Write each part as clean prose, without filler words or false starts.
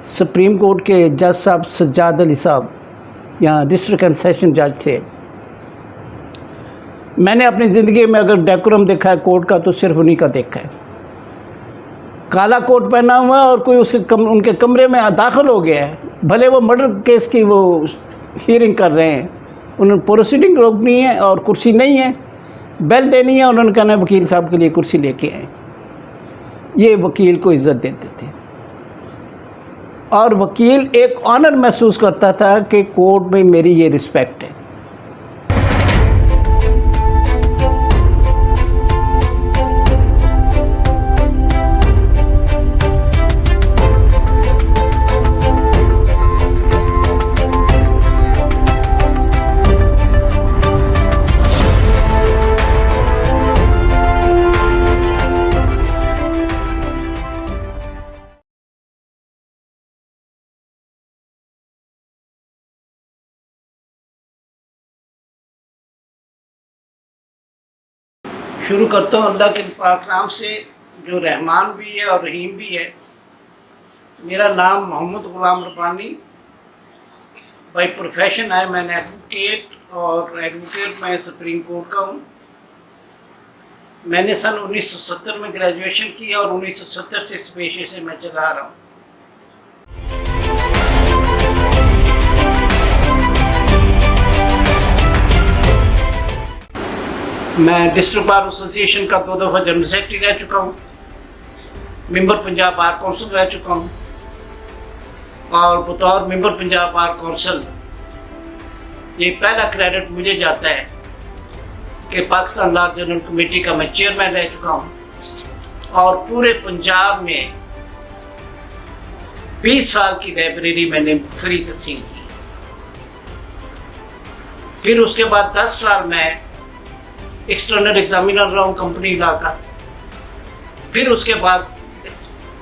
Supreme court के जज साहब सज्जाद अली साहब यहाँ डिस्ट्रिक्ट एंड सेशन जज थे। मैंने अपनी ज़िंदगी में अगर डेकोरम देखा है कोर्ट का तो सिर्फ उन्हीं का देखा है। काला कोट पहना हुआ है और कोई उनके कमरे में दाखिल हो गया है, भले वो मर्डर केस की वो हियरिंग कर रहे हैं, उन्होंने प्रोसीडिंग रोकनी है और कुर्सी नहीं है, बेल देनी है, उन्होंने कहना है वकील साहब के लिए कुर्सी लेके आए। ये वकील को इज़्ज़त देते थे और वकील एक ऑनर महसूस करता था कि कोर्ट में मेरी ये रिस्पेक्ट है। शुरू करता हूँ अल्लाह के पाक नाम से जो रहमान भी है और रहीम भी है। मेरा नाम मोहम्मद गुलाम रब्बानी बाय प्रोफेशन है। मैंने एडवोकेट और एडवोकेट मैं सुप्रीम कोर्ट का हूँ। मैंने सन 1970 में ग्रेजुएशन की और 1970 से इस पेशे से मैं चला रहा हूँ। मैं डिस्ट्रिक्ट बार एसोसिएशन का 2 दफ़ा जनरल सेक्रेटरी रह चुका हूँ, मेंबर पंजाब बार काउंसिल रह चुका हूँ और बतौर मेंबर पंजाब बार काउंसिल ये पहला क्रेडिट मुझे जाता है कि पाकिस्तान लॉ जनरल कमेटी का मैं चेयरमैन रह चुका हूँ और पूरे पंजाब में 20 साल की लाइब्रेरी मैंने फ्री तकसीम की। फिर उसके बाद 10 साल मैं एक्सटर्नल एग्जामिनर रहा हूँ कंपनी लॉ का। फिर उसके बाद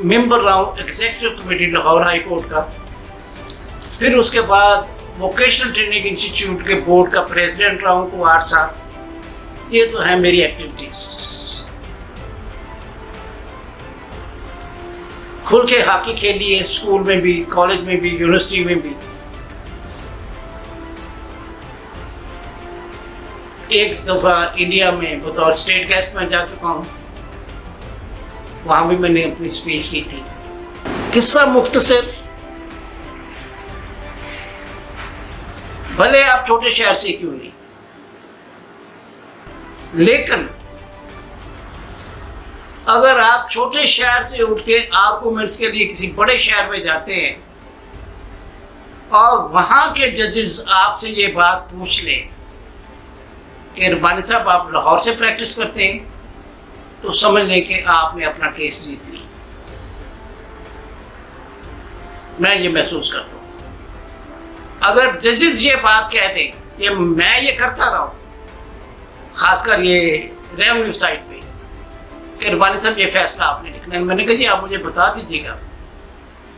मेंबर रहा हूँ executive committee Lahore high court का। फिर उसके बाद वोकेशनल ट्रेनिंग इंस्टीट्यूट के बोर्ड का प्रेसिडेंट रहा हूँ 8 साल। ये तो है मेरी एक्टिविटीज़। खुल के हॉकी खेली है, स्कूल में भी, कॉलेज में भी, यूनिवर्सिटी में भी। एक दफ़ा इंडिया में बतौर स्टेट गेस्ट में जा चुका हूँ, वहाँ भी मैंने अपनी स्पीच की थी। किस्सा मुख्तसर, भले आप छोटे शहर से क्यों नहीं, लेकिन अगर आप छोटे शहर से उठ के आर्गूमेंट्स के लिए किसी बड़े शहर में जाते हैं और वहाँ के जजेस आपसे ये बात पूछ लें कि रब्बानी साहब आप लाहौर से प्रैक्टिस करते हैं, तो समझ लें कि आपने अपना केस जीत लिया। मैं ये महसूस करता हूँ। अगर जजेस ये बात कह दें, ये मैं ये करता रहा हूँ, ख़ासकर ये रेवेन्यू साइड पे, कि रब्बानी साहब ये फैसला आपने लिखना है। मैंने कहा जी आप मुझे बता दीजिएगा,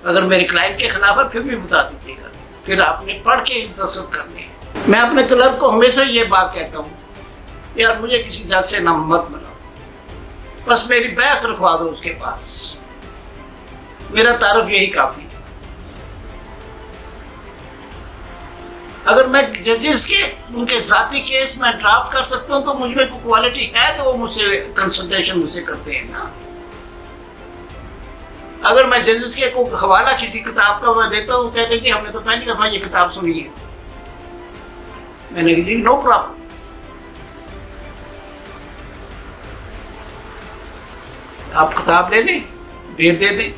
अगर मेरे क्लाइंट के खिलाफ है फिर भी बता दीजिएगा, फिर आपने पढ़ के दस्तखत करने हैं। मैं अपने क्लर्क को हमेशा ये बात कहता हूँ, यार मुझे किसी जज से ना मत मिलाओ, बस मेरी बहस रखवा दो उसके पास, मेरा तारुफ यही काफ़ी है। अगर मैं जजेस के उनके ज़ाती केस में ड्राफ्ट कर सकता हूँ तो मुझ में कोई क्वालिटी है तो वो मुझसे कंसल्टेशन मुझसे करते हैं ना। अगर मैं जजेस के को हवाला किसी किताब का मैं देता हूँ, कहते जी हमने तो पहली दफ़ा ये किताब सुनी है, मैंने कहा जी नो प्रॉब्लम, आप किताब ले लें, डेट दे दें।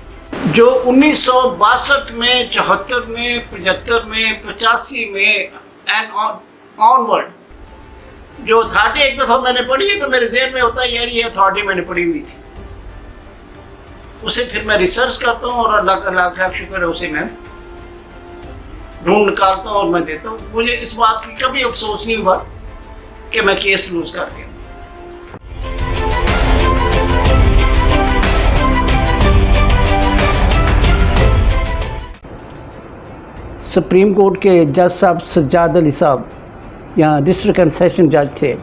जो 1962 में, 74 में, 75 में, 85 में एंड ऑनवर्ड जो अथॉरिटी एक दफ़ा मैंने पढ़ी है तो मेरे ज़हन में होता है यार ये अथॉरिटी मैंने पढ़ी हुई थी। उसे फिर मैं रिसर्च करता हूँ और अल्लाह का लाख लाख शुक्र है उसे मैं ढूंढ निकालता हूँ और मैं देता हूँ। मुझे इस बात की कभी अफसोस नहीं हुआ कि मैं केस लूज़ कर गया। सुप्रीम कोर्ट के जज साहब सज्जाद अली साहब यहाँ डिस्ट्रिक्ट एंड सेशन जज थे।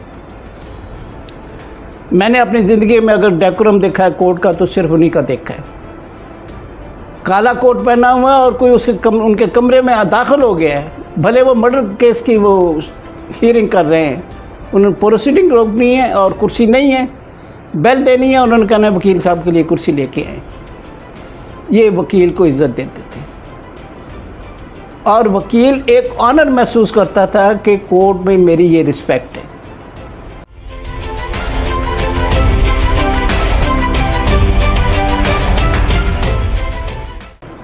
मैंने अपनी ज़िंदगी में अगर डेकोरम देखा है कोर्ट का तो सिर्फ उन्हीं का देखा है। काला कोट पहना हुआ है और कोई उनके कमरे में दाखिल हो गया है, भले वो मर्डर केस की वो हियरिंग कर रहे हैं, उन्होंने प्रोसीडिंग रोकनी है और कुर्सी नहीं है, बेल देनी है, उन्होंने कहना है वकील साहब के लिए कुर्सी लेके आए। ये वकील को इज़्ज़त देते थे और वकील एक ऑनर महसूस करता था कि कोर्ट में मेरी ये रिस्पेक्ट है।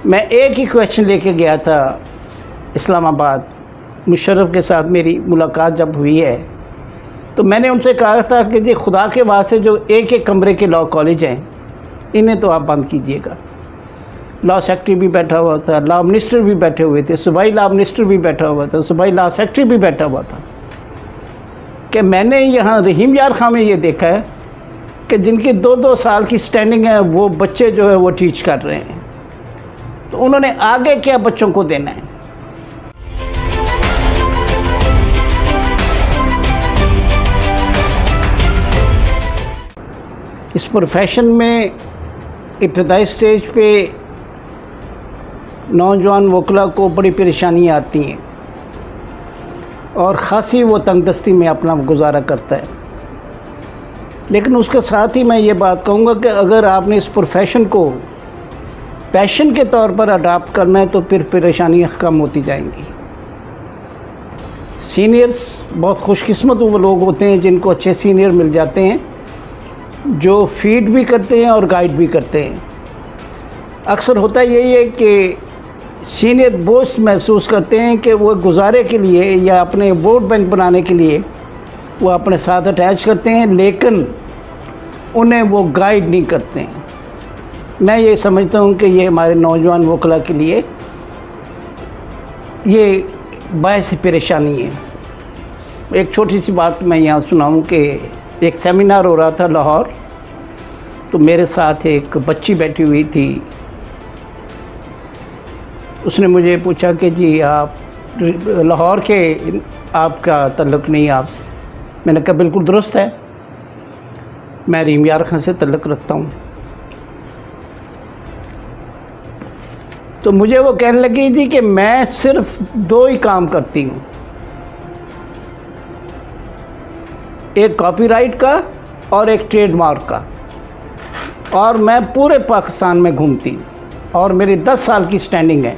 मैं एक ही क्वेश्चन लेके गया था इस्लामाबाद। मुशर्रफ के साथ मेरी मुलाकात जब हुई है तो मैंने उनसे कहा था कि जी खुदा के वास्ते जो एक एक कमरे के लॉ कॉलेज हैं इन्हें तो आप बंद कीजिएगा। लॉ सेक्रेटरी भी बैठा हुआ था, लॉ मिनिस्टर भी बैठे हुए थे, सूबाई लॉ मिनिस्टर भी बैठा हुआ था, सूबाई लॉ सेक्रेटरी भी बैठा हुआ था। कि मैंने यहाँ रहीम यार खां में ये देखा है कि जिनकी 2-2 साल की स्टैंडिंग है वो बच्चे जो है वो टीच कर रहे हैं, तो उन्होंने आगे क्या बच्चों को देना है। इस प्रोफेशन में इब्तदाई स्टेज पे नौजवान वकला को बड़ी परेशानियाँ आती हैं और ख़ासी वो तंगदस्ती में अपना गुजारा करता है। लेकिन उसके साथ ही मैं ये बात कहूँगा कि अगर आपने इस प्रोफेशन को पैशन के तौर पर अडॉप्ट करना है तो फिर परेशानियाँ कम होती जाएंगी। सीनियर्स बहुत खुशकिस्मत वो लोग होते हैं जिनको अच्छे सीनियर मिल जाते हैं जो फीड भी करते हैं और गाइड भी करते हैं। अक्सर होता यही है कि सीनियर बोझ महसूस करते हैं कि वो गुजारे के लिए या अपने वोट बैंक बनाने के लिए वो अपने साथ अटैच करते हैं, लेकिन उन्हें वो गाइड नहीं करते हैं। मैं ये समझता हूँ कि ये हमारे नौजवान वकला के लिए ये बायस परेशानी है। एक छोटी सी बात मैं यहाँ सुनाऊँ कि एक सेमिनार हो रहा था लाहौर, तो मेरे साथ एक बच्ची बैठी हुई थी। उसने मुझे पूछा कि जी आप लाहौर के आपका तल्लुक़ नहीं आपसे। मैंने कहा बिल्कुल दुरुस्त है, मैं रहीम यार खां से तल्लुक़ रखता हूँ। तो मुझे वो कहने लगी थी कि मैं सिर्फ 2 ही काम करती हूँ, एक कॉपीराइट का और एक ट्रेडमार्क का, और मैं पूरे पाकिस्तान में घूमती हूँ और मेरी 10 साल की स्टैंडिंग है।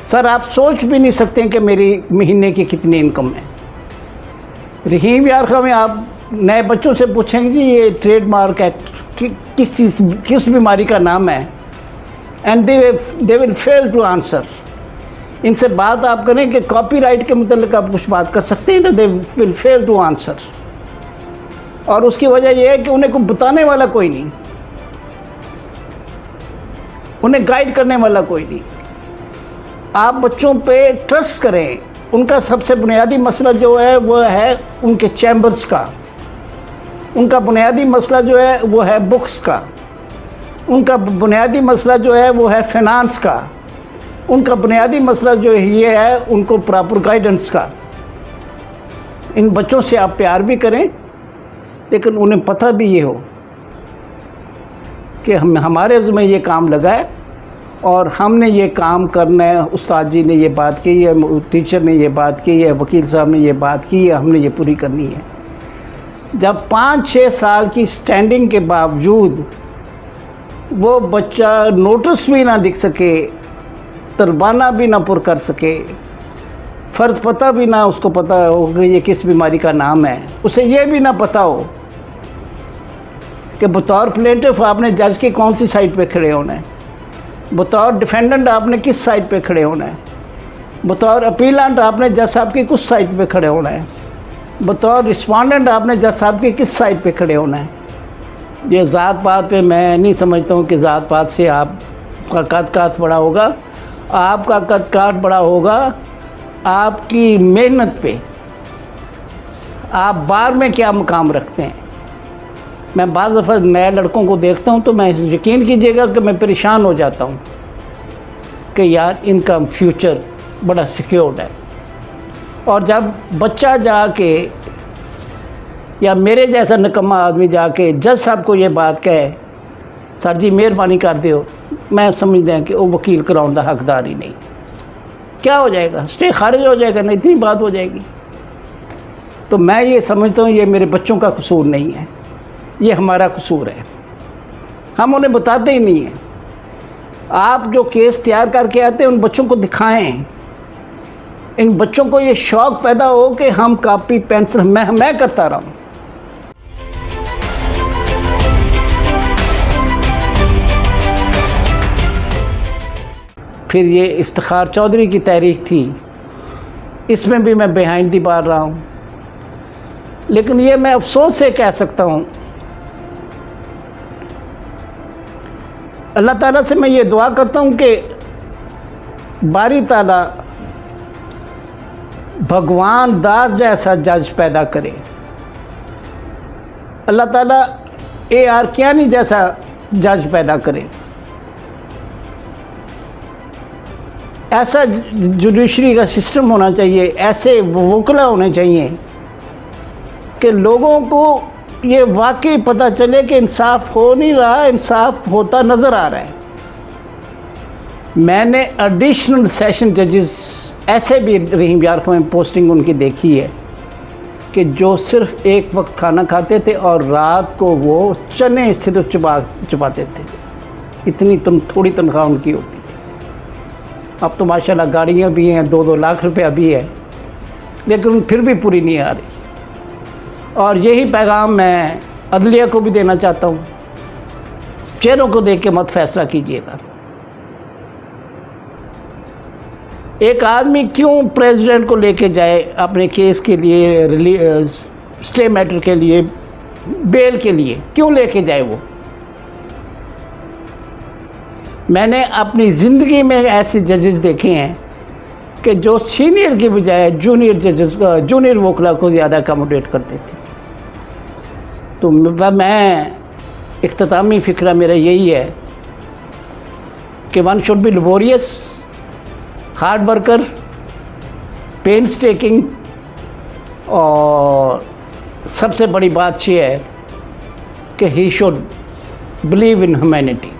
सर आप सोच भी नहीं सकते कि मेरी महीने की कितनी इनकम है। रहीम यार खां में आप नए बच्चों से पूछेंगे जी ये ट्रेडमार्क एक्ट किस बीमारी का नाम है, and they will fail to answer. इनसे बात आप करें कि कॉपीराइट के मुतल्लिक आप कुछ बात कर सकते हैं तो they will fail to answer. और उसकी वजह यह है कि उन्हें को बताने वाला कोई नहीं, उन्हें गाइड करने वाला कोई नहीं। आप बच्चों पे ट्रस्ट करें। उनका सबसे बुनियादी मसला जो है वो है उनके चैम्बर्स का, उनका बुनियादी मसला जो है वो है बुक्स का, उनका बुनियादी मसला जो है वो है फाइनेंस का, उनका बुनियादी मसला जो ये है उनको प्रॉपर गाइडेंस का। इन बच्चों से आप प्यार भी करें, लेकिन उन्हें पता भी ये हो कि हमारे ज़िम्मे ये काम लगा है और हमने ये काम करना है। उस्ताद जी ने ये बात की है, टीचर ने ये बात की है, वकील साहब ने ये बात की है, हमने ये पूरी करनी है। जब 5-6 साल की स्टैंडिंग के बावजूद वो बच्चा नोटिस भी ना लिख सके, तलबाना भी ना पुर कर सके, फ़र्द पता भी ना उसको पता हो कि ये किस बीमारी का नाम है, उसे ये भी ना पता हो कि बतौर प्लेंटिफ आपने जज की कौन सी साइड पे खड़े होना है, बतौर डिफेंडेंट आपने किस साइड पे खड़े होना है, बतौर अपीलेंट आपने जज साहब की किस साइड पे खड़े होना है, बतौर रिस्पॉन्डेंट आपने जज साहब की किस साइड पे खड़े होना है। ये ज़ात पात पे मैं नहीं समझता हूँ कि ज़ात पात से आपका कद काठ बड़ा होगा। आपका कद काठ बड़ा होगा आपकी मेहनत पे, आप बार में क्या मुकाम रखते हैं। मैं बाज़ दफ़ा नए लड़कों को देखता हूँ तो मैं यकीन कीजिएगा कि मैं परेशान हो जाता हूँ कि यार इनका फ्यूचर बड़ा सिक्योर्ड है। और जब बच्चा जाके या मेरे जैसा निकम्मा आदमी जाके जज साहब को ये बात कहे, सर जी मेहरबानी कर दियो, मैं समझदा कि वो वकील कराउण दा हकदार ही नहीं। क्या हो जाएगा, स्टे खारिज हो जाएगा ना, इतनी बात हो जाएगी। तो मैं ये समझता हूँ ये मेरे बच्चों का कसूर नहीं है, ये हमारा कसूर है, हम उन्हें बताते ही नहीं हैं। आप जो केस तैयार करके आते हैं उन बच्चों को दिखाएं, इन बच्चों को ये शौक़ पैदा हो कि हम कॉपी पेंसिल मैं करता रहा हूँ। फिर ये इफ्तिखार चौधरी की तहरीक थी, इसमें भी मैं बिहाइंड द बार रहा हूँ। लेकिन ये मैं अफसोस से कह सकता हूँ, अल्लाह ताला से मैं ये दुआ करता हूँ कि बारी ताला भगवान दास जैसा जज पैदा करे, अल्लाह ताला AR कियानी जैसा जज पैदा करे। ऐसा जुडिशरी का सिस्टम होना चाहिए, ऐसे वकला होने चाहिए कि लोगों को ये वाकई पता चले कि इंसाफ हो नहीं रहा, इंसाफ होता नज़र आ रहा है। मैंने एडिशनल सेशन जजेस ऐसे भी रहीम यार में पोस्टिंग उनकी देखी है कि जो सिर्फ एक वक्त खाना खाते थे और रात को वो चने सिर्फ चबाते थे, इतनी थोड़ी तनख्वाह उनकी होती थी। अब तो माशाल्लाह गाड़ियाँ भी हैं, 2-2 लाख रुपया भी है, लेकिन फिर भी पूरी नहीं आ रही। और यही पैगाम मैं अदलिया को भी देना चाहता हूँ, चेहरों को देख के मत फैसला कीजिएगा। एक आदमी क्यों प्रेसिडेंट को लेके जाए अपने केस के लिए, स्टे मैटर के लिए, बेल के लिए क्यों लेके जाए वो? मैंने अपनी ज़िंदगी में ऐसे जजेस देखे हैं कि जो सीनियर के बजाय जूनियर वकला को ज़्यादा अकोमोडेट करते थे। तो मैं इख्तितामी फ़िक्रा मेरा यही है कि one should be laborious, hard worker, painstaking, और सबसे बड़ी बात ये है कि he should believe in humanity.